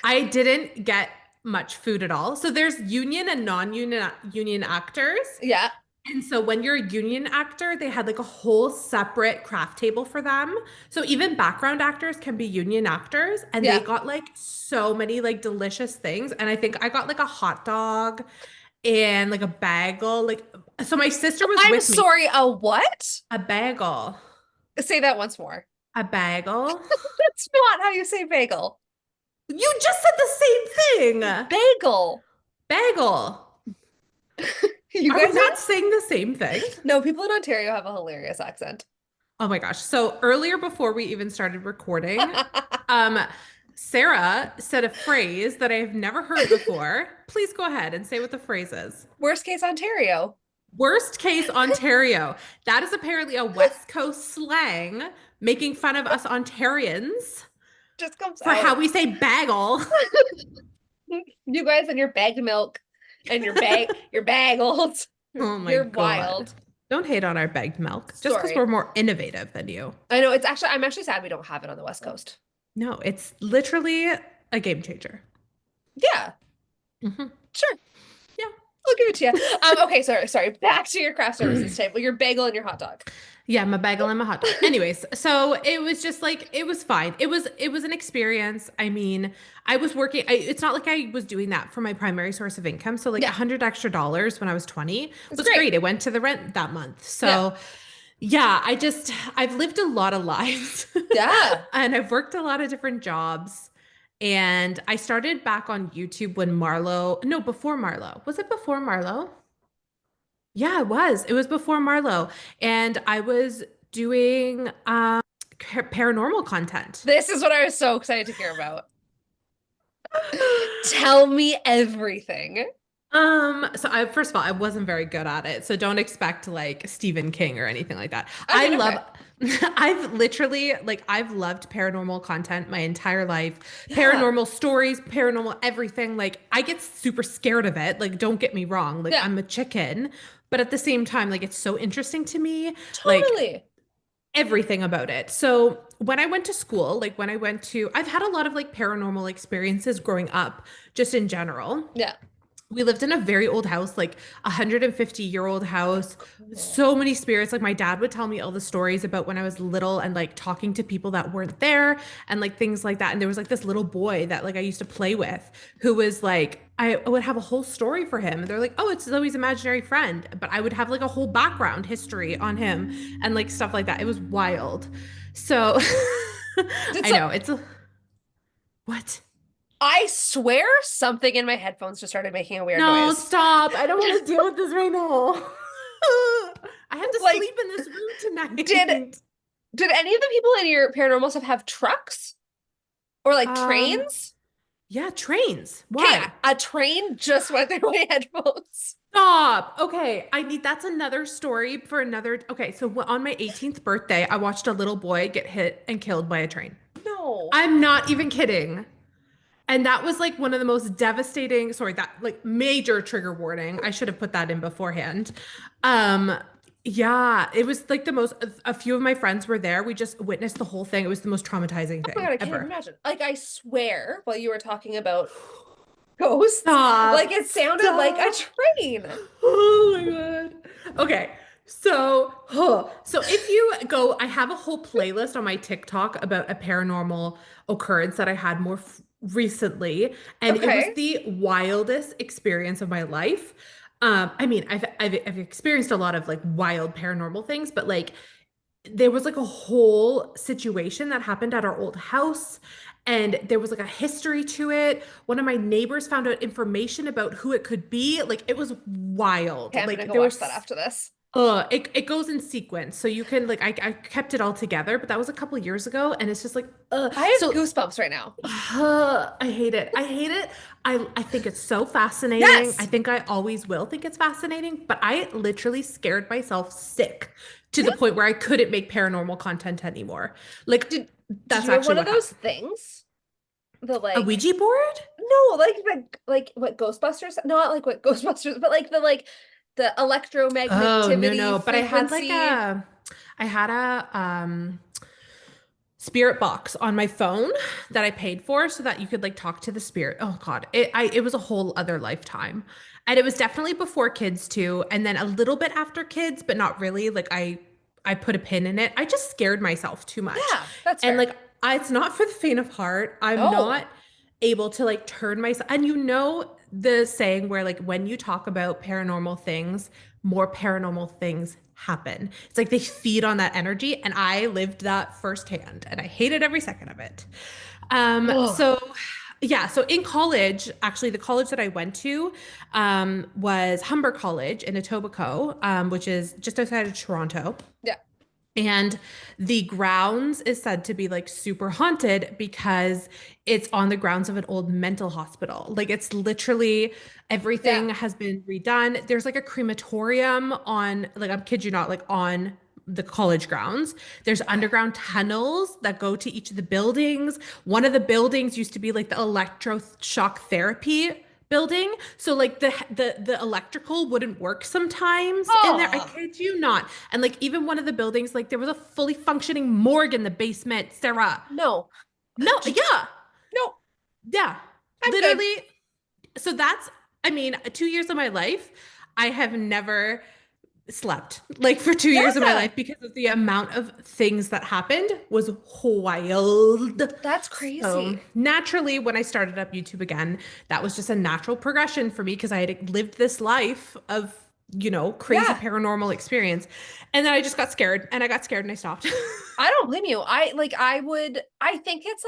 I didn't get much food at all. So there's union and non-union actors. Yeah, And so when you're a union actor, they had like a whole separate craft table for them. So even background actors can be union actors and they yeah. got like so many like delicious things. And I think I got like a hot dog and like a bagel. Like so my sister was I'm with me. sorry, a what? A bagel. Say that once more. A bagel. That's not how you say bagel. You just said the same thing. Bagel. Bagel. You Are we guys not are saying the same thing? no, people in Ontario have a hilarious accent. Oh my gosh. So earlier before we even started recording, um, Sarah said a phrase that I've never heard before. Please go ahead and say what the phrase is. Worst case Ontario. Worst case Ontario. That is apparently a West Coast slang making fun of us Ontarians Just comes for how out. we say bagel. You guys and your bagged milk and your bagels. Oh my You're God. wild. Don't hate on our bagged milk just because Sorry. we're more innovative than you. I know I'm actually sad we don't have it on the West Coast. No, it's literally a game changer. Yeah, Mhm. sure. Yeah. I'll give it to you. Okay, sorry. Back to your craft services table, your bagel and your hot dog. Yeah, my bagel and my hot dog. Anyways, so it was just like it was fine. It was an experience. I mean, I was working. It's not like I was doing that for my primary source of income. So like Yeah, $100 extra when I was 20 it's was great. great. It went to the rent that month. Yeah, So yeah, I've lived a lot of lives yeah. and I've worked a lot of different jobs. And I started back on YouTube when Marlo, no, before Marlo. Was it before Marlo? Yeah, it was. It was before Marlo. And I was doing paranormal content. This is what I was so excited to hear about. Tell me everything. So I first of all, I wasn't very good at it. So don't expect like Stephen King or anything like that. I I mean, love okay. I've literally like I've loved paranormal content my entire life. Yeah, Paranormal stories, paranormal everything. Like I get super scared of it. Like don't get me wrong. Like yeah, I'm a chicken, but at the same time like it's so interesting to me. Like totally. everything about it. So when I went to school, I've had a lot of like paranormal experiences growing up, just in general. Yeah. We lived in a very old house, like 150-year-old house. Cool. So many spirits. Like my dad would tell me all the stories about when I was little and like talking to people that weren't there and like things like that. And there was like this little boy that like I used to play with who was like, I would have a whole story for him. And they're like, oh, it's Zoe's imaginary friend. But I would have like a whole background history on him and like stuff like that. It was wild. So Did I so know it's a, what? I swear something in my headphones just started making a weird No, noise. stop. I don't want to deal with this right now. I have to Like, sleep in this room did tonight. did any of the people in your paranormal stuff have trucks or like Um, trains? yeah, trains. Okay, Why? a train just went through my headphones. Stop. Okay, that's another story for another. Okay, so on my 18th birthday, I watched a little boy get hit and killed by a train. No. I'm not even kidding. And that was like one of the most devastating, sorry, that like major trigger warning. I should have put that in beforehand. Um, yeah, it was like a few of my friends were there. We just witnessed the whole thing. It was the most traumatizing Oh my God, thing I can't even ever. imagine. Like, I swear, while you were talking about ghosts, like Stop. it sounded like a Stop. train. Oh my God. Okay. So if you go, I have a whole playlist on my TikTok about a paranormal occurrence that I had recently, and it was Okay. the wildest experience of my life. I mean, I've experienced a lot of like wild paranormal things, but like there was like a whole situation that happened at our old house and there was like a history to it. One of my neighbors found out information about who it could be. Like it was Okay, wild. I'm gonna Like go there watch that was after this. It goes in sequence. So you can like I kept it all together, but that was a couple years ago and it's just like I have so goosebumps right now. I hate it. I hate it. I think it's so fascinating. I Yes. think I always will think it's fascinating, but I literally scared myself sick to the Yeah. point where I couldn't make paranormal content anymore. Like Did that's you have actually one of what those happened. things? The A like Ouija board? no, like what Ghostbusters, not like what Ghostbusters, but like the Oh, no, electromagnetivity no. But frequency. I had a spirit box on my phone that I paid for so that you could like talk to the spirit. Oh God, it was a whole other lifetime. And it was definitely before kids too, and then a little bit after kids, but not really. Like I put a pin in it. I just scared myself too much. Yeah, that's And fair. like it's not for the faint of heart. I'm No. not able to like turn myself, and you know the saying where like when you talk about paranormal things, more paranormal things happen. It's like they feed on that energy, and I lived that firsthand, and I hated every second of it. Oh, So yeah, so in college, actually, the college that I went to was Humber College in Etobicoke, which is just outside of Toronto. yeah. And the grounds is said to be like super haunted because it's on the grounds of an old mental hospital. Like it's literally Yeah. everything has been redone. There's like a crematorium on, like, I'm kid you not, like on the college grounds. There's Okay. underground tunnels that go to each of the buildings. One of the buildings used to be like the electroshock therapy building. So like the electrical wouldn't work sometimes in there. I Oh, kid you not. And like even one of the buildings, like there was a fully functioning morgue in the basement, Sarah. no. No, yeah, No, yeah. I'm good. Literally. So that's, I mean, 2 years of my life, I have never slept like for 2 years of my Yeah, life because of the amount of things that happened was wild. that's So crazy. naturally, when I started up YouTube again, that was just a natural progression for me because I had lived this life of, crazy Yeah. paranormal experience. And then I just got scared and I got scared and I stopped. I don't blame you. I think it's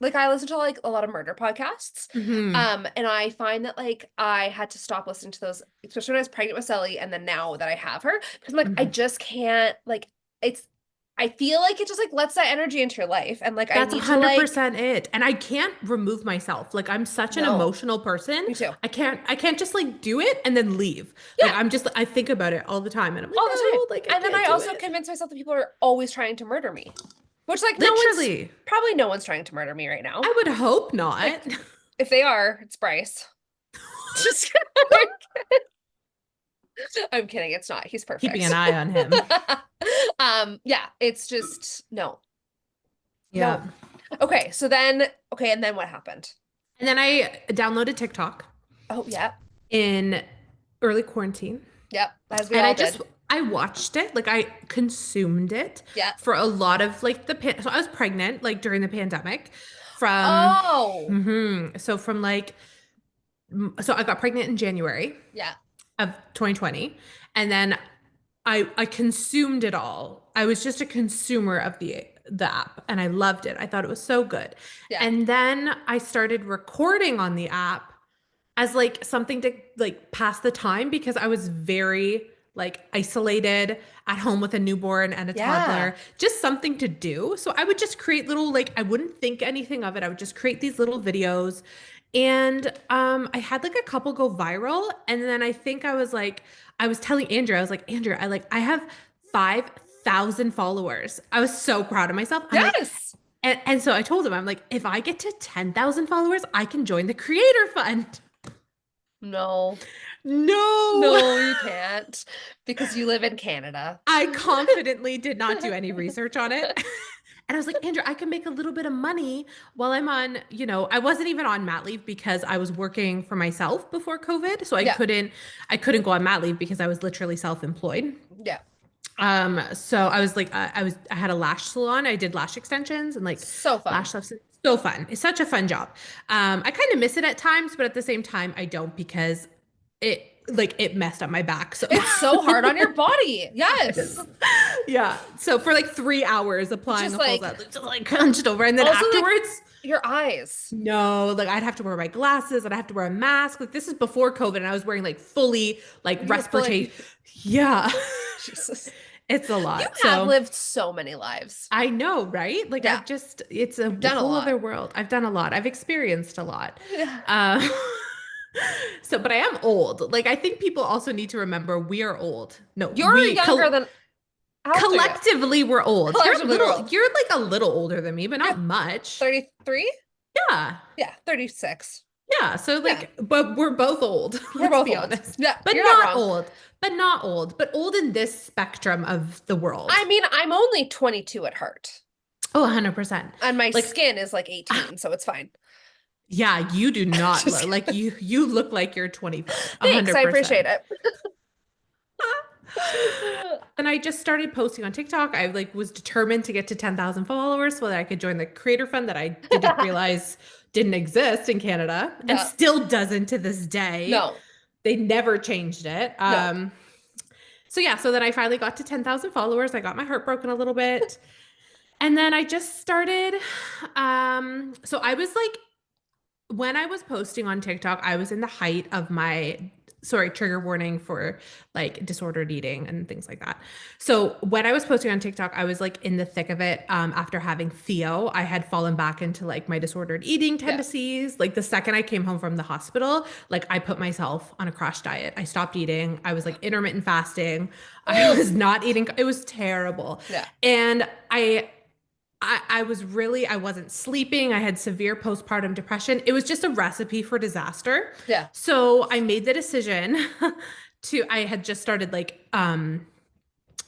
like I listen to like a lot of murder podcasts. hmm And I find that like I had to stop listening to those, especially when I was pregnant with Sally and then now that I have her, because I'm like I hmm just can't like it's I feel like it just like lets that energy into your life and like I That's need to like 100% it. And I can't remove myself. Like I'm such an no. emotional person. Me too. I can't just like do it and then leave. Like Yeah, I think about it all the time and I'm like, all the time. no, like I And then can't I do also it. convince myself that people are always trying to murder me. Which like no one's Literally. probably no one's trying to murder me right now. I would hope not. Like if they are, it's Bryce. Just I'm kidding. It's not. He's Keeping perfect. an eye on him. Yeah, it's just no. Yeah. No. Okay, so then okay, and then what happened? And then I downloaded TikTok Oh, yeah. in early quarantine. Yep, as we And all did. I watched it, like I consumed it Yeah. for a lot of like so I was pregnant like during the pandemic from Oh, so from like so I got pregnant in January yeah. of 2020 and then I consumed it all. I was just a consumer of the app and I loved it. I thought it was so good. Yeah. And then I started recording on the app as like something to like pass the time because I was very like isolated at home with a newborn and a Yeah. toddler, just something to do. So I would just create little like I wouldn't think anything of it. I would just create these little videos. And I had like a couple go viral and then I think I was telling Andrew, I was like, Andrew, I have 5,000 followers. I was so proud of myself. I'm like, Yes. and so I told him, I'm like, if I get to 10,000 followers, I can join the creator fund. No. No, No, you can't because you live in Canada. I confidently did not do any research on it. And I was like, Andrew, I can make a little bit of money while I'm on, I wasn't even on mat leave because I was working for myself before COVID. So Yeah. I couldn't go on mat leave because I was literally self-employed. Yeah. So I was like, I had a lash salon. I did lash extensions and like So fun. lash stuff. So fun. It's such a fun job. I kind of miss it at times, but at the same time, I don't because it messed up my back. So It's so hard on your body. Yes. yeah. So for like 3 hours applying Just a full like set, just like hunched over. And then also like afterwards, Your eyes. No, like I'd have to wear my glasses and I have to wear a mask. Like this is before COVID and I was wearing like fully like You're respiratory. fully Yeah. Jesus. It's a You lot. have So lived so many lives. I know, right? Like Yeah, it's a you've done a whole lot. other world. I've done a lot. I've experienced a lot. Yeah. Uh, so, but I am old. Like I think people also need to remember we are old. No, You're younger than how old are you? collectively we're old. Collectively world. You're like a little older than me, but You're not much. 33? Yeah. Yeah, 36. Yeah, so Yeah, like, but we're both old, we're let's both be old. honest. Yeah, But you're not not wrong. old, but not old, but old in this spectrum of the world. I mean, I'm only 22 at heart, Oh, 100%. and my Like, skin is like 18, so it's fine. yeah, you do not Just look like you look like you're 25, thanks, I appreciate 100%. it. And I just started posting on TikTok. I like was determined to get to 10,000 followers so that I could join the creator fund that I didn't realize didn't exist in Canada and No, still doesn't to this day. no, They never changed it. no. So yeah, so then I finally got to 10,000 followers. I got my heart broken a little bit. And then I just started so I was like when I was posting on TikTok, I was in the height of my, sorry, trigger warning for like disordered eating and things like that. So when I was posting on TikTok, I was like in the thick of it. After having Theo, I had fallen back into like my disordered eating Yeah. tendencies. Like the second I came home from the hospital, like I put myself on a crash diet. I stopped eating. I was like intermittent fasting. I Oh, was not eating. It was terrible. yeah, And I was really, I wasn't sleeping. I had severe postpartum depression. It was just a recipe for disaster. yeah, So I made the decision I had just started like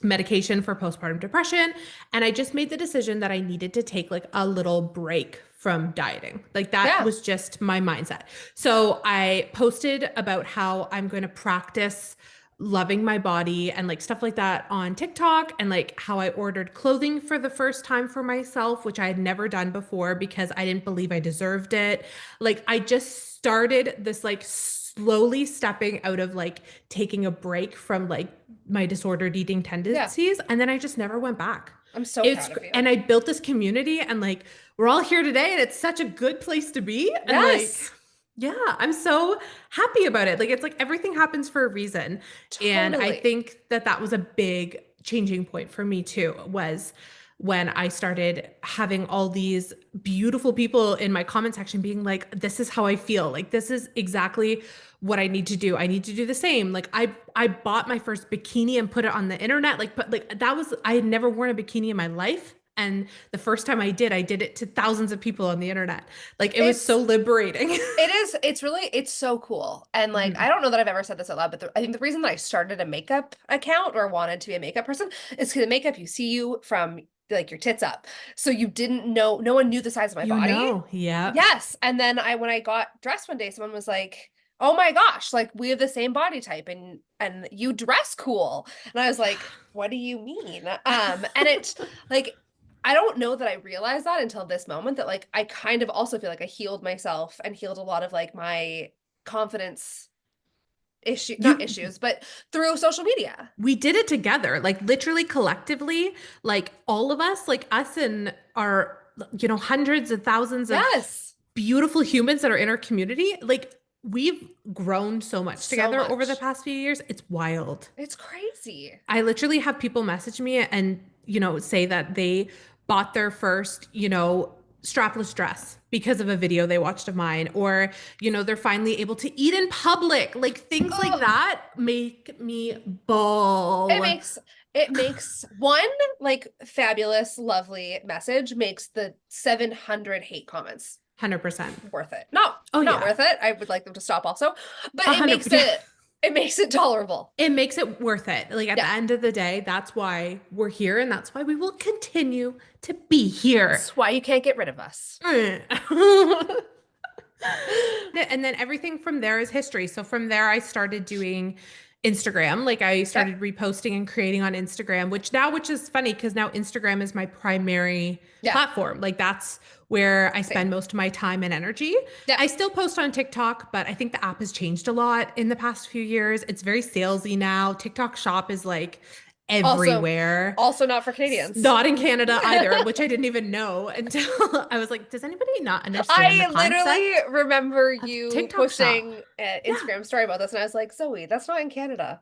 medication for postpartum depression. And I just made the decision that I needed to take like a little break from dieting. Like that yeah, was just my mindset. So I posted about how I'm going to practice loving my body and like stuff like that on TikTok, and like how I ordered clothing for the first time for myself, which I had never done before because I didn't believe I deserved it. Like I just started this like slowly stepping out of like taking a break from like my disordered eating yeah. tendencies, and then I just never went back. I'm so It's proud of you. and I built this community, and like we're all here today, and it's such a good place to be. And like Yes, yeah, I'm so happy about it. Like it's like everything happens for a reason. And I totally. think that that was a big changing point for me too, was when I started having all these beautiful people in my comment section being like, this is how I feel. Like this is exactly what I need to do. I need to do the same. Like I bought my first bikini and put it on the internet. Like, but like that was, I had never worn a bikini in my life. And the first time I did it to thousands of people on the internet. Like it was so It's liberating. It is, it's really, it's so cool. And like, I Mhm. don't know that I've ever said this out loud, but I think the reason that I started a makeup account or wanted to be a makeup person is because in makeup, you see you from like your tits up. So you didn't know, no one knew the size of my You body. know, yeah. Yes. And then when I got dressed one day, someone was like, oh my gosh, like we have the same body type and you dress cool. And I was like, what do you mean? And it's like, I don't know that I realized that until this moment that like I kind of also feel like I healed myself and healed a lot of like my confidence not You issues, but through social media. we did it together, like literally collectively, like all of us, like us and our, you know, hundreds of thousands of Yes. beautiful humans that are in our community. Like we've grown so much So together over the much. past few years. It's wild. It's crazy. I literally have people message me and, you know, say that they bought their first, you know, strapless dress because of a video they watched of mine, or, you know, they're finally able to eat in public. Like things like Oh, that make me it bawl. makes it makes one like fabulous, lovely message makes the 700 hate comments 100%. worth it. Oh, Not yeah. worth it. I would like them to stop also, but 100%. it makes it tolerable. It makes it worth it. Like at the Yeah. end of the day, that's why we're here and that's why we will continue to be here. That's why you can't get rid of us. And then everything from there is history. So from there, I started doing Instagram. Like I Yeah. started reposting and creating on Instagram, which is funny because now Instagram is my primary Yeah. platform. Like that's where I spend Same. most of my time and energy. Yeah. I still post on TikTok, but I think the app has changed a lot in the past few years. It's very salesy now. TikTok Shop is like Also, everywhere. also not for Canadians. Not in Canada either, which I didn't even know until I was like, does anybody not understand the I literally concept remember of you TikTok Shop? posting an Yeah. Instagram story about this, and I was like, Zoe, that's not in Canada.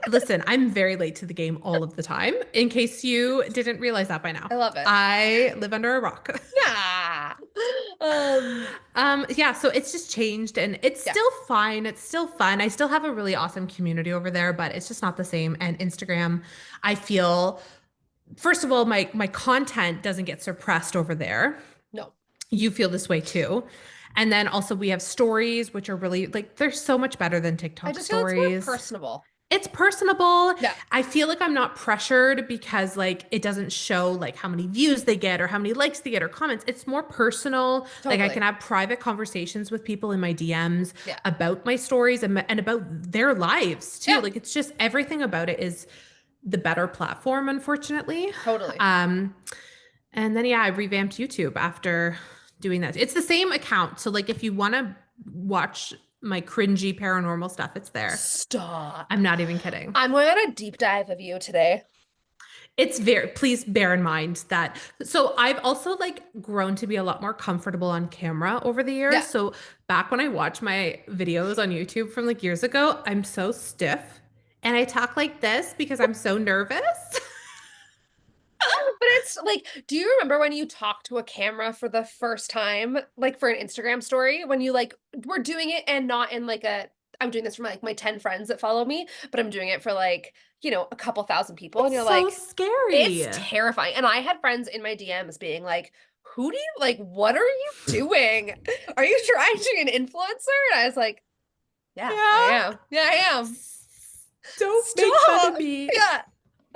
Listen, I'm very late to the game all of the time, in case you didn't realize that by now. I love it. I live under a rock. Yeah. Yeah, so it's just changed and it's Yeah. still fine. It's still fun. I still have a really awesome community over there, but it's just not the same. And Instagram, I feel, first of all, my content doesn't get suppressed over there. No. You feel this way too. And then also we have stories, which are really like they're so much better than I TikTok just feel it's more stories. personable. It's personable. Yeah. I feel like I'm not pressured because like it doesn't show like how many views they get or how many likes they get or comments. It's more personal. Like I Totally. can have private conversations with people in my DMs Yeah. about my stories and about their lives too. Yeah. Like it's just everything about it is the better platform, unfortunately. Totally. Um, and then yeah, I revamped YouTube after doing that. It's the same account. So like if you want to watch my cringy paranormal stuff, it's there. Stop. I'm not even kidding. I'm going on a deep dive of you today. It's very, please bear in mind that. So I've also like grown to be a lot more comfortable on camera over the years. Yeah. So back when I watch my videos on YouTube from like years ago, I'm so stiff and I talk like this because I'm so nervous. But it's like, do you remember when you talked to a camera for the first time, like for an Instagram story, when you like were doing it and not in like I'm doing this for like my 10 friends that follow me, but I'm doing it for like, a couple thousand people. And It's you're so like, scary. it's terrifying. And I had friends in my DMs being like, who do you like, what are you doing? Are you trying to be an influencer? And I was like, yeah, I Yeah. am. Yeah, I am. Don't make fun of me. Yeah.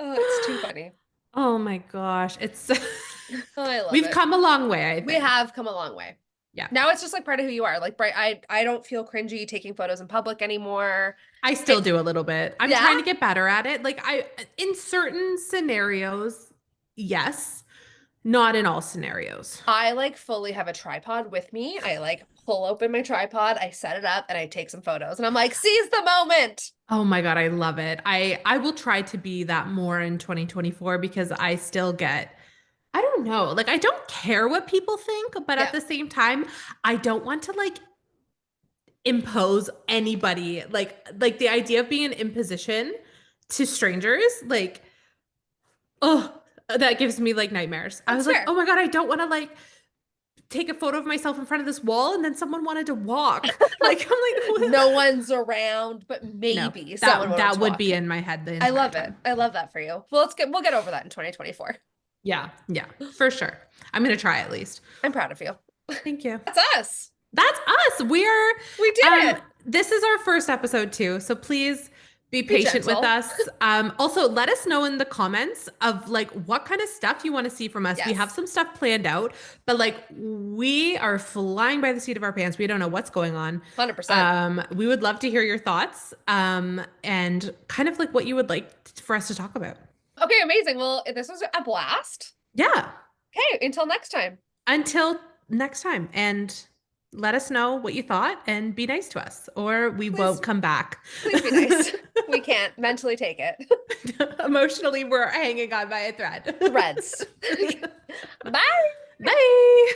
Oh, it's too funny. Oh my gosh. It's Oh, I love we've it. come a long way, I think. We have come a long way. Yeah. Now it's just like part of who you are. Like, I don't feel cringy taking photos in public anymore. I still do a little bit. I'm Yeah? trying to get better at it. Like in certain scenarios, yes, not in all scenarios. I like fully have a tripod with me. I like pull open my tripod, I set it up, and I take some photos. And I'm like, seize the moment. Oh my God, I love it. I will try to be that more in 2024 because I still get, I don't know, like I don't care what people think, but at Yeah. the same time, I don't want to like impose anybody like the idea of being in imposition to strangers, like, oh, that gives me like nightmares. I That's was like, fair. oh my God, I don't want to like take a photo of myself in front of this wall and then someone wanted to walk. Like, I'm like, No one's around, but no, maybe someone wanted that to would walk. be in my head the I entire love it. time. I love that for you. Well, we'll get over that in 2024. Yeah, for sure. I'm gonna try at least. I'm proud of you. Thank you. That's us. That's us. We did it. This is our first episode too, so please be patient with gentle. us. Also, let us know in the comments of like what kind of stuff you want to see from us. We Yes. have some stuff planned out, but like we are flying by the seat of our pants. We don't know what's going on. 100%. We would love to hear your thoughts, and kind of like what you would like for us to talk about. Okay, amazing. Well, this was a blast. Yeah. Okay, until next time. Until next time, and let us know what you thought and be nice to us, or we won't come back. Please be nice. We can't mentally take it. Emotionally, we're hanging on by a thread. Threads. Bye. Bye.